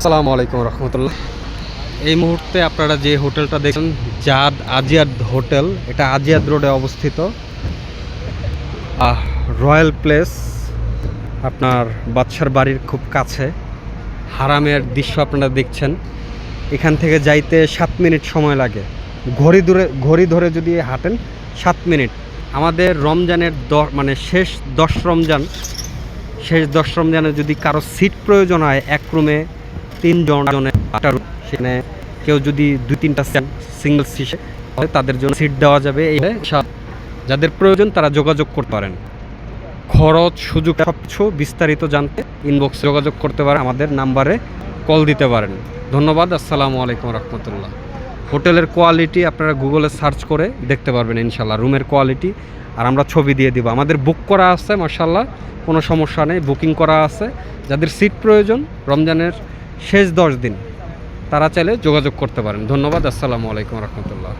আসসালামু আলাইকুম রহমতুল্লাহ। এই মুহূর্তে আপনারা যে হোটেলটা দেখেন জাদ আজিয়াদ হোটেল, এটা আজিয়াদ রোডে অবস্থিত। রয়্যাল প্লেস, আপনার বাদশার বাড়ির খুব কাছে। হারামের দৃশ্য আপনারা দেখছেন। এখান থেকে যাইতে 7 মিনিট সময় লাগে। ঘড়ি ধরে যদি হাঁটেন 7 মিনিট। আমাদের রমজানের শেষ 10 রমজানে যদি কারো সিট প্রয়োজন হয়, এক রুমে 3 জনের সেখানে কেউ যদি 2-3টা সিঙ্গেল সিটে হয় তাদের জন্য সিট দেওয়া যাবে। এই যাদের প্রয়োজন তারা যোগাযোগ করতে পারেন। খরচ, সুযোগ, সব কিছু বিস্তারিত জানতে ইনবক্সে যোগাযোগ করতে পারেন, আমাদের নাম্বারে কল দিতে পারেন। ধন্যবাদ। আসসালামু আলাইকুম রহমতুল্লাহ। হোটেলের কোয়ালিটি আপনারা গুগলে সার্চ করে দেখতে পারবেন ইনশাল্লাহ, রুমের কোয়ালিটি। আর আমরা ছবি দিয়ে দিব। আমাদের বুক করা আছে, মাশাআল্লাহ, কোনো সমস্যা নেই, বুকিং করা আছে। যাদের সিট প্রয়োজন রমজানের শেষ 10 দিন, তারা চাইলে যোগাযোগ করতে পারেন। ধন্যবাদ। আসসালামু আলাইকুম রহমতুল্লাহ।